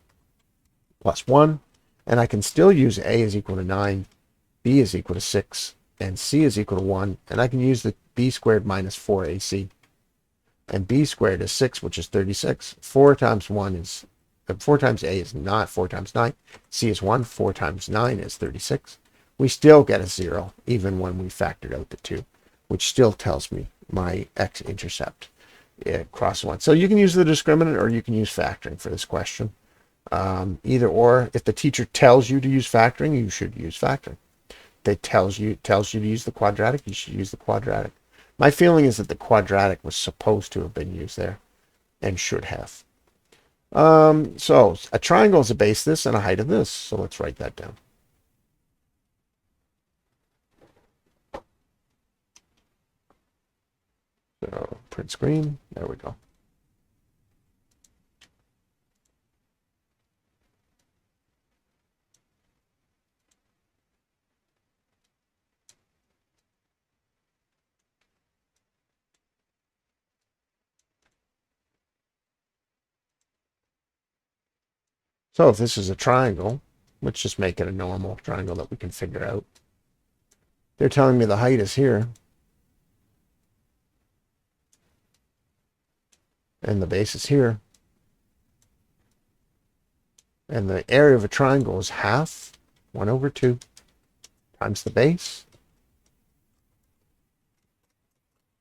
plus 1. And I can still use A is equal to 9, B is equal to 6, and C is equal to 1. And I can use the B squared minus 4AC. And B squared is 6, which is 36. 4 times A is not 4 times 9. C is 1. 4 times 9 is 36. We still get a 0, even when we factored out the 2, which still tells me my x-intercept crosses 1. So you can use the discriminant or you can use factoring for this question. Either or. If the teacher tells you to use factoring, you should use factoring. If they tells you to use the quadratic, you should use the quadratic. My feeling is that the quadratic was supposed to have been used there and should have. So a triangle is a base this and a height of this. So let's write that down. So print screen. There we go. So if this is a triangle, let's just make it a normal triangle that we can figure out. They're telling me the height is here. And the base is here. And the area of a triangle is half 1 over 2 times the base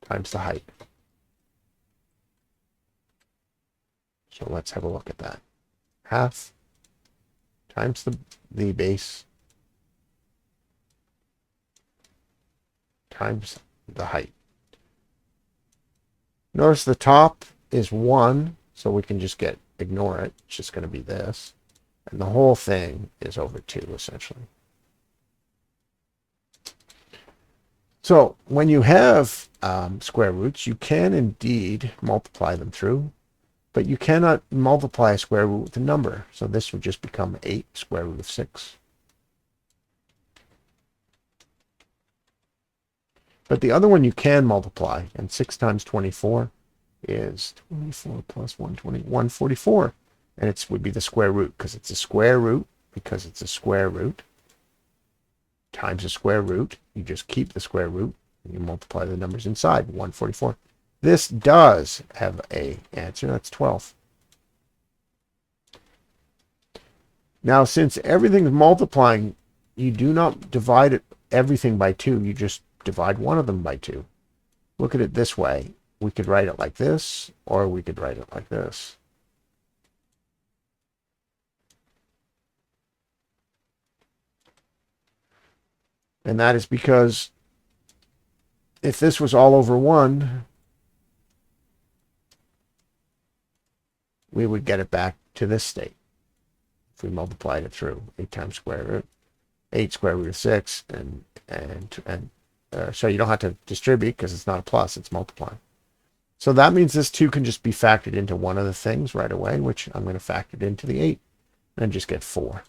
times the height. So let's have a look at that. Half times the base times the height. Notice the top is 1, so we can just ignore it. It's just going to be this. And the whole thing is over 2, essentially. So when you have square roots, you can indeed multiply them through, but you cannot multiply a square root with a number. So this would just become 8 square root of 6. But the other one you can multiply, and 6 times 24 is 24 plus 120, 144. And it would be the square root, because it's a square root, times a square root. You just keep the square root, and you multiply the numbers inside, 144. This does have a answer, that's 12. Now, since everything's multiplying, you do not divide everything by 2, you just divide one of them by 2. Look at it this way. We could write it like this, or we could write it like this. And that is because if this was all over 1, we would get it back to this state if we multiplied it through 8 times square root, 8 square root of 6, and so you don't have to distribute because it's not a plus, it's multiplying. So that means this 2 can just be factored into one of the things right away, which I'm going to factor it into the 8 and just get 4.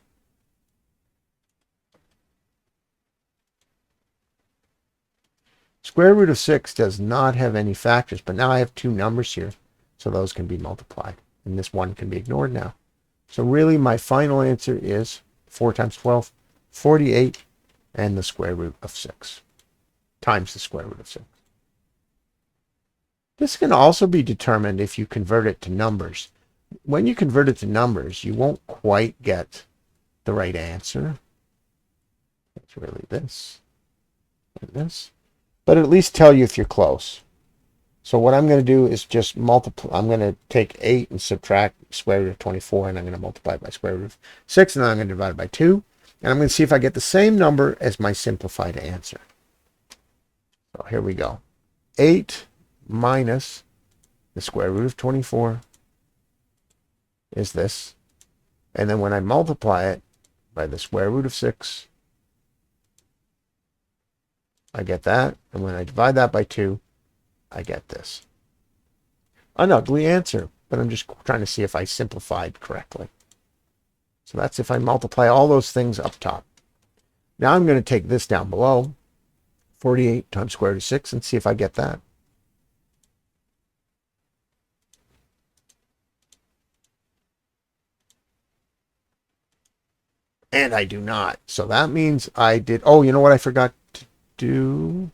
Square root of 6 does not have any factors, but now I have 2 numbers here, so those can be multiplied. And this 1 can be ignored now. So really my final answer is 4 times 12, 48, and the square root of 6 times the square root of 6. This can also be determined if you convert it to numbers. When you convert it to numbers, you won't quite get the right answer. It's really this and this. But at least tell you if you're close. So what I'm going to do is just multiply. I'm going to take 8 and subtract square root of 24, and I'm going to multiply it by square root of 6, and then I'm going to divide it by 2. And I'm going to see if I get the same number as my simplified answer. So here we go. 8 minus the square root of 24 is this. And then when I multiply it by the square root of 6, I get that. And when I divide that by 2, I get this. An ugly answer, but I'm just trying to see if I simplified correctly. So that's if I multiply all those things up top. Now I'm going to take this down below, 48 times square root of 6, and see if I get that. And I do not. So that means I did, oh, you know what I forgot to do?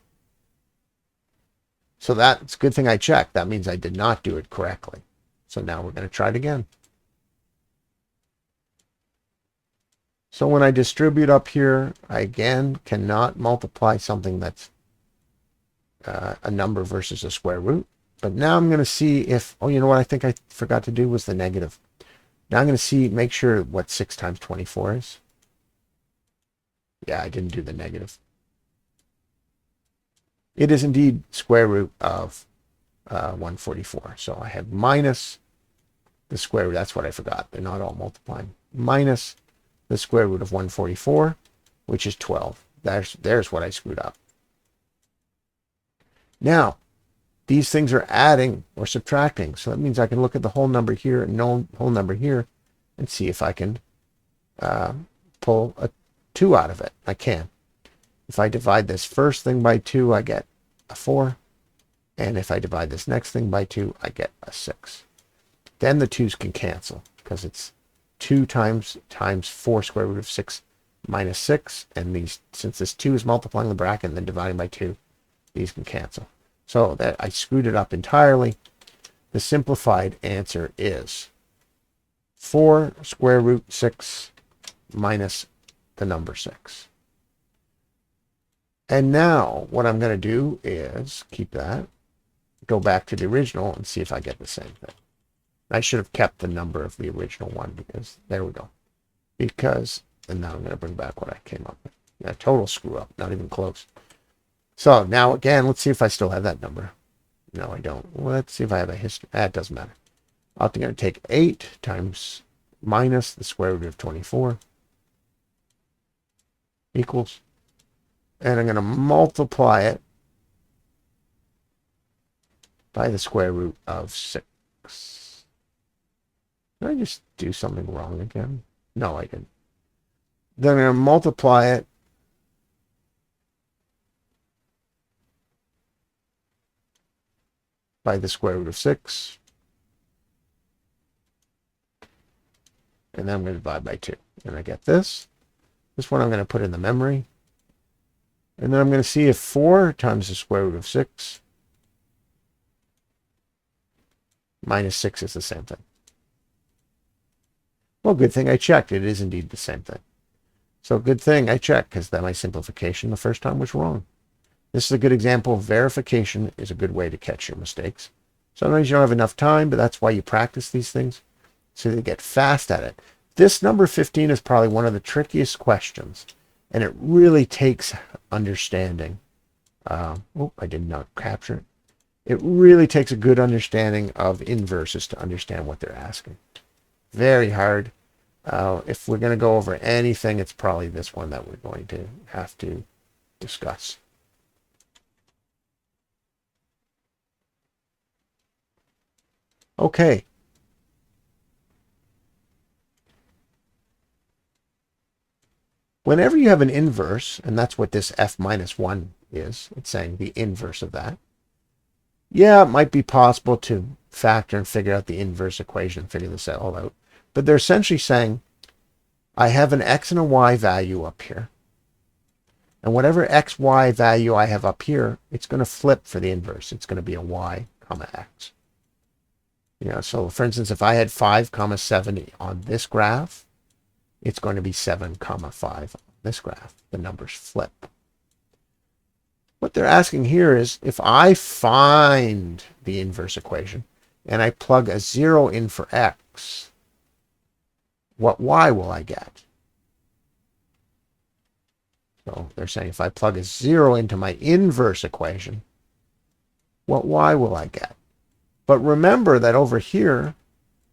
So that's a good thing I checked. That means I did not do it correctly. So now we're going to try it again. So when I distribute up here, I again cannot multiply something that's a number versus a square root. But now I'm going to see if, oh, you know what I think I forgot to do was the negative. Now I'm going to see, make sure what 6 times 24 is. Yeah, I didn't do the negative. It is indeed square root of 144. So I have minus the square root. That's what I forgot. They're not all multiplying. Minus the square root of 144, which is 12. There's what I screwed up. Now, these things are adding or subtracting. So that means I can look at the whole number here and no whole number here and see if I can pull a 2 out of it. I can. If I divide this first thing by 2, I get a 4. And if I divide this next thing by 2, I get a 6. Then the 2's can cancel because it's 2 times 4 square root of 6 minus 6. And these, since this 2 is multiplying the bracket and then dividing by 2, these can cancel. So that I screwed it up entirely. The simplified answer is 4 square root 6 minus the number 6. And now what I'm going to do is keep that, go back to the original and see if I get the same thing. I should have kept the number of the original one because there we go. Because, and now I'm going to bring back what I came up with. Yeah, total screw up, not even close. So now again, let's see if I still have that number. No, I don't. Well, let's see if I have a history. That doesn't matter. I'm going to take 8 times minus the square root of 24 equals, and I'm going to multiply it by the square root of 6. Did I just do something wrong again? No, I didn't. Then I'm going to multiply it by the square root of 6. And then I'm going to divide by 2. And I get this. This one I'm going to put in the memory. And then I'm going to see if 4 times the square root of 6 minus 6 is the same thing. Well, good thing I checked. It is indeed the same thing. So good thing I checked because my simplification the first time was wrong. This is a good example of verification is a good way to catch your mistakes. Sometimes you don't have enough time, but that's why you practice these things so you get fast at it. This number 15 is probably one of the trickiest questions, and it really takes understanding. I did not capture it. It really takes a good understanding of inverses to understand what they're asking. Very hard. If we're going to go over anything, it's probably this one that we're going to have to discuss. Okay. Whenever you have an inverse, and that's what this f minus 1 is, it's saying the inverse of that. Yeah, it might be possible to factor and figure out the inverse equation and figure this all out. But they're essentially saying, I have an x and a y value up here. And whatever x, y value I have up here, it's going to flip for the inverse. It's going to be a y comma x. You know, so for instance, if I had 5 comma 7 on this graph, it's going to be 7 comma 5 on this graph. The numbers flip. What they're asking here is, if I find the inverse equation and I plug a 0 in for x, what y will I get? So they're saying if I plug a 0 into my inverse equation, what y will I get? But remember that over here,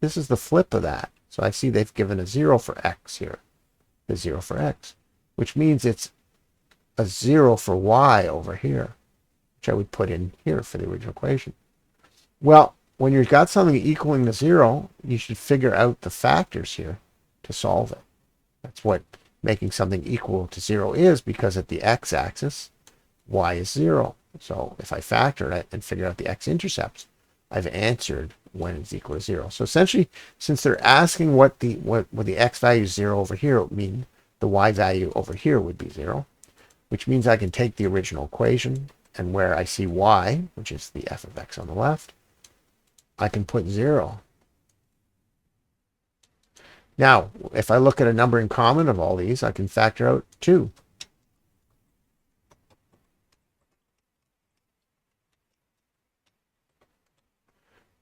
this is the flip of that. So I see they've given a 0 for x here, the 0 for x, which means it's a 0 for y over here, which I would put in here for the original equation. Well, when you've got something equaling to 0, you should figure out the factors here to solve it. That's what making something equal to 0 is, because at the x-axis, y is 0. So if I factor it and figure out the x-intercepts, I've answered when it's equal to 0. So essentially, since they're asking what the x value is 0 over here, it would mean the y value over here would be 0, which means I can take the original equation, and where I see y, which is the f of x on the left, I can put 0. Now, if I look at a number in common of all these, I can factor out 2.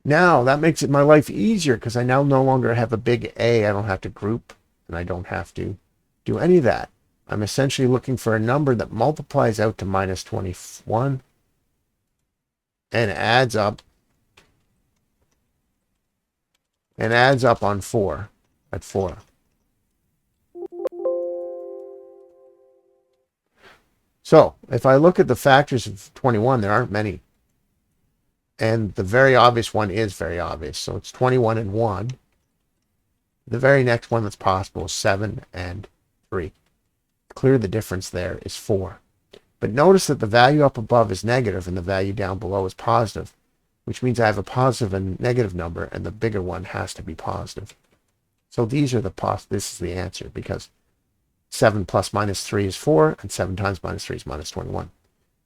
Now, that makes it my life easier, because I now no longer have a big A. I don't have to group, and I don't have to do any of that. I'm essentially looking for a number that multiplies out to minus 21 and adds up on 4 at 4. So if I look at the factors of 21, there aren't many. And the very obvious one is very obvious. So it's 21 and 1. The very next one that's possible is 7 and 3. Clear the difference there is 4. But notice that the value up above is negative and the value down below is positive, which means I have a positive and negative number, and the bigger one has to be positive. So these are this is the answer, because 7 plus minus 3 is 4, and 7 times minus 3 is minus 21.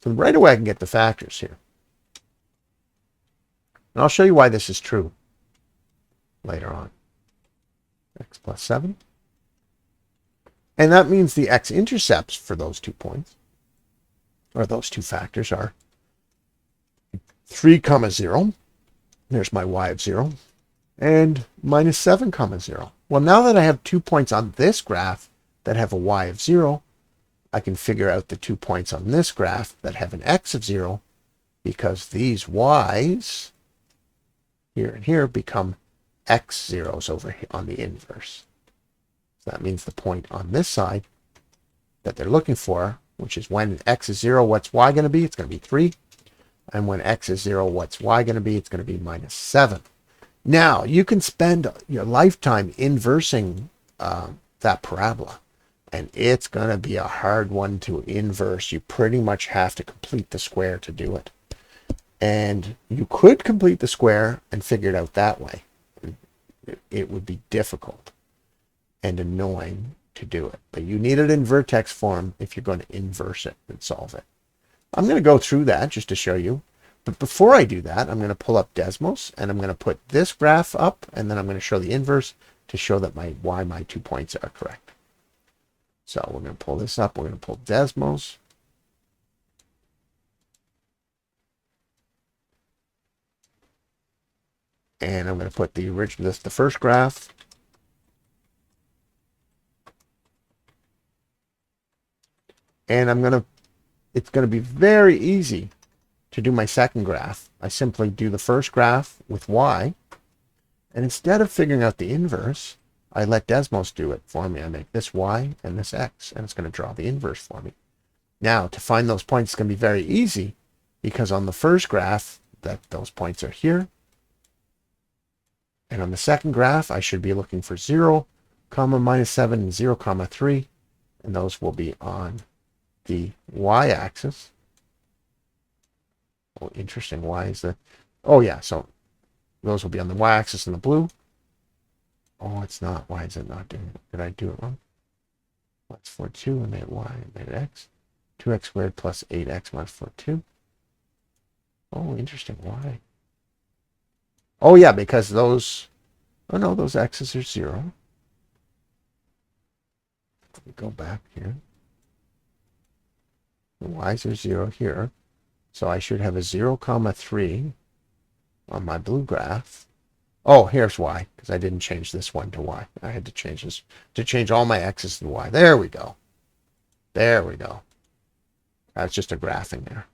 So right away I can get the factors here. And I'll show you why this is true later on. X plus 7. And that means the x-intercepts for those 2 points, or those 2 factors, are 3 comma 0. There's my y of 0. And minus 7 comma 0. Well, now that I have 2 points on this graph that have a y of 0, I can figure out the 2 points on this graph that have an x of 0, because these y's here and here become x zeros over here on the inverse. So that means the point on this side that they're looking for, which is when x is 0, what's y going to be? It's going to be 3. And when x is 0, what's y going to be? It's going to be minus 7. Now, you can spend your lifetime inversing that parabola, and it's going to be a hard one to inverse. You pretty much have to complete the square to do it. And you could complete the square and figure it out that way. It would be difficult and annoying to do it. But you need it in vertex form if you're going to inverse it and solve it. I'm going to go through that just to show you. But before I do that, I'm going to pull up Desmos, and I'm going to put this graph up, and then I'm going to show the inverse to show that why my 2 points are correct. So we're going to pull this up. We're going to pull Desmos. And I'm going to put the first graph. And it's going to be very easy to do my second graph. I simply do the first graph with y. And instead of figuring out the inverse, I let Desmos do it for me. I make this y and this x, and it's going to draw the inverse for me. Now, to find those points is going to be very easy, because on the first graph, those points are here. And on the second graph, I should be looking for 0, comma minus 7, and 0, comma 3. And those will be on the y-axis. Oh, interesting. Why is that? Oh, yeah. So those will be on the y-axis in the blue. Oh, it's not. Why is it not doing it? Did I do it wrong? That's 4, 2, and made y, and made x. 2x squared plus 8x minus 4, 2. Oh, interesting. Why? Oh, yeah, because those... Oh, no, those x's are 0. We go back here. The y's are 0 here. So I should have a 0, 3 on my blue graph. Oh, here's y, because I didn't change this one to y. I had to change this to change all my x's to y. There we go. There we go. That's just a graphing there.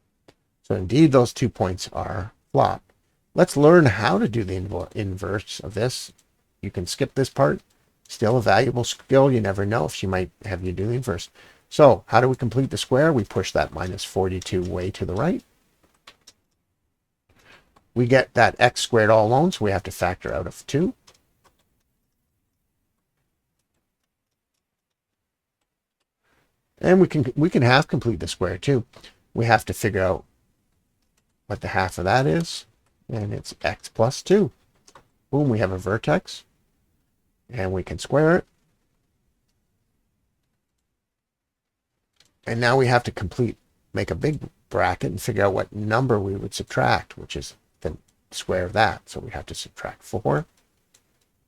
So indeed, those 2 points are flopped. Let's learn how to do the inverse of this. You can skip this part. Still a valuable skill. You never know if she might have you do the inverse. So how do we complete the square? We push that minus 42 way to the right. We get that x squared all alone, so we have to factor out of 2. And we can half complete the square too. We have to figure out what the half of that is, and it's x plus 2. Boom, we have a vertex, and we can square it. And now we have to make a big bracket and figure out what number we would subtract, which is the square of that. So we have to subtract 4,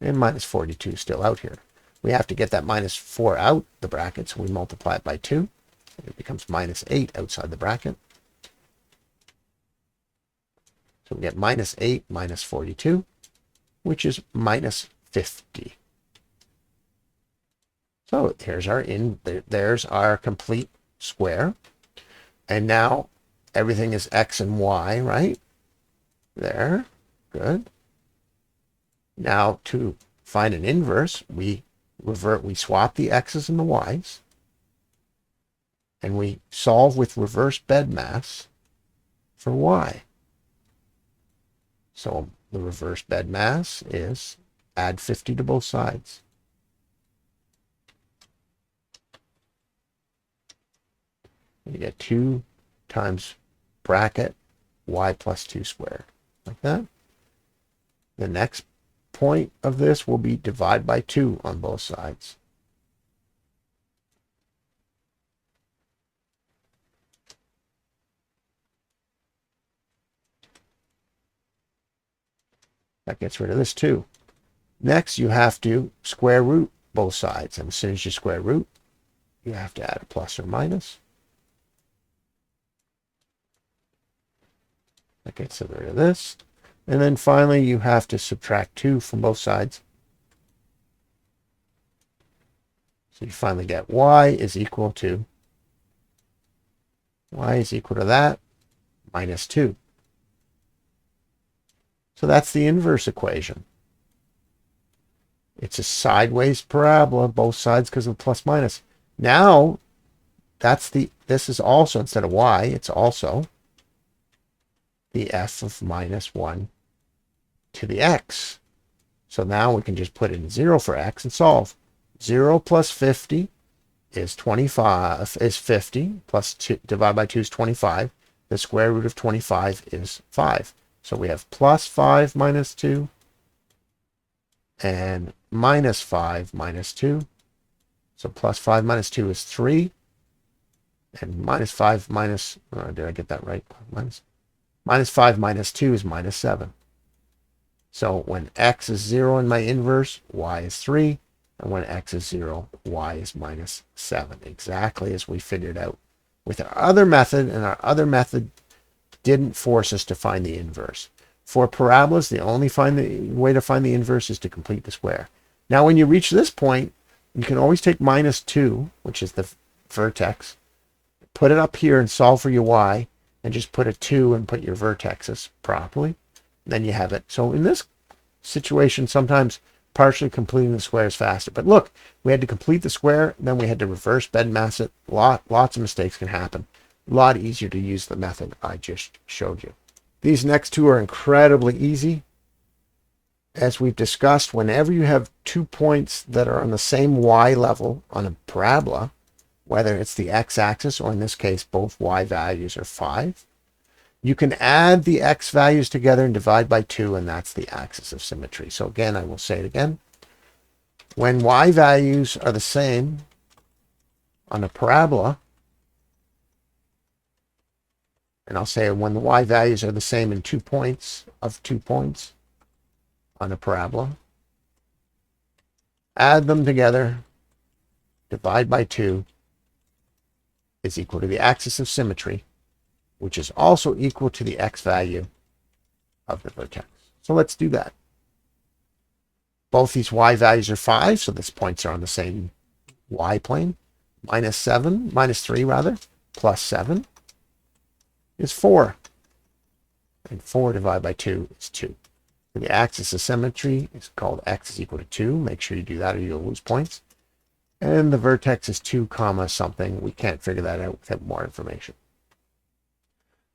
and minus 42 is still out here. We have to get that minus 4 out the bracket, so we multiply it by 2. It becomes minus 8 outside the bracket. So we get minus 8 minus 42, which is minus 50. So there's our complete square. And now everything is x and y, right? There. Good. Now to find an inverse, we swap the x's and the y's, and we solve with reverse BEDMAS for y. So the reverse BEDMAS is add 50 to both sides. You get 2 times bracket y plus 2 squared, like that. The next point of this will be divide by 2 on both sides. That gets rid of this 2. Next, you have to square root both sides. And as soon as you square root, you have to add a plus or minus. That gets rid of this. And then finally, you have to subtract 2 from both sides. So you finally get y is equal to that minus 2. So that's the inverse equation. It's a sideways parabola, both sides because of plus minus. Now, this is also, instead of y, it's also the f of minus 1 to the x. So now we can just put in 0 for x and solve. 0 plus 50 is 50, plus 2, divided by 2 is 25. The square root of 25 is 5. So we have plus 5 minus 2 and minus 5 minus 2. So plus 5 minus 2 is 3. And minus 5 minus, did I get that right? Minus 5 minus 2 is minus 7. So when x is 0 in my inverse, y is 3. And when x is 0, y is minus 7. Exactly as we figured out with our other method, and our other method didn't force us to find the inverse. For parabolas, the only way to find the inverse is to complete the square. Now, when you reach this point, you can always take minus 2, which is the vertex, put it up here and solve for your y, and just put a 2 and put your vertexes properly. Then you have it. So in this situation, sometimes partially completing the square is faster. But look, we had to complete the square, then we had to reverse BEDMAS it. Lots of mistakes can happen. A lot easier to use the method I just showed you. These next two are incredibly easy. As we've discussed, whenever you have 2 points that are on the same y level on a parabola, whether it's the x-axis or in this case both y values are 5, you can add the x values together and divide by 2, and that's the axis of symmetry. So again, I will say it again. When y values are the same on a parabola, and I'll say when the y values are the same in 2 points on a parabola, add them together, divide by 2 is equal to the axis of symmetry, which is also equal to the x value of the vertex. So let's do that. Both these y values are 5, so these points are on the same y plane. Minus 3 rather, plus 7 is 4. And 4 divided by 2 is 2. So the axis of symmetry is called x is equal to 2. Make sure you do that or you'll lose points. And the vertex is 2 comma something. We can't figure that out without more information.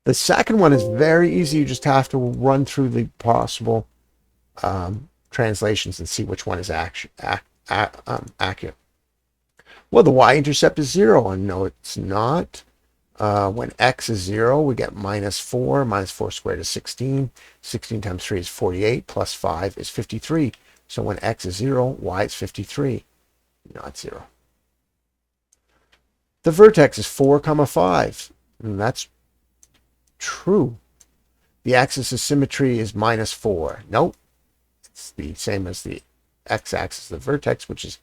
The second one is very easy. You just have to run through the possible translations and see which one is accurate. Well, the y-intercept is 0, and no, it's not. When x is 0, we get minus 4. Minus 4 squared is 16. 16 times 3 is 48, plus 5 is 53. So when x is 0, y is 53, not 0. The vertex is 4 comma 5, and that's true. The axis of symmetry is minus 4. Nope. It's the same as the x-axis of the vertex, which is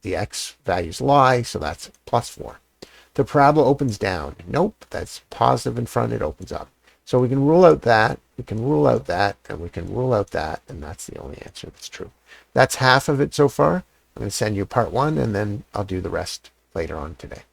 the x values lie, so that's plus 4. The parabola opens down. Nope, that's positive in front, it opens up. So we can rule out that, we can rule out that, and we can rule out that, and that's the only answer that's true. That's half of it so far. I'm going to send you part 1, and then I'll do the rest later on today.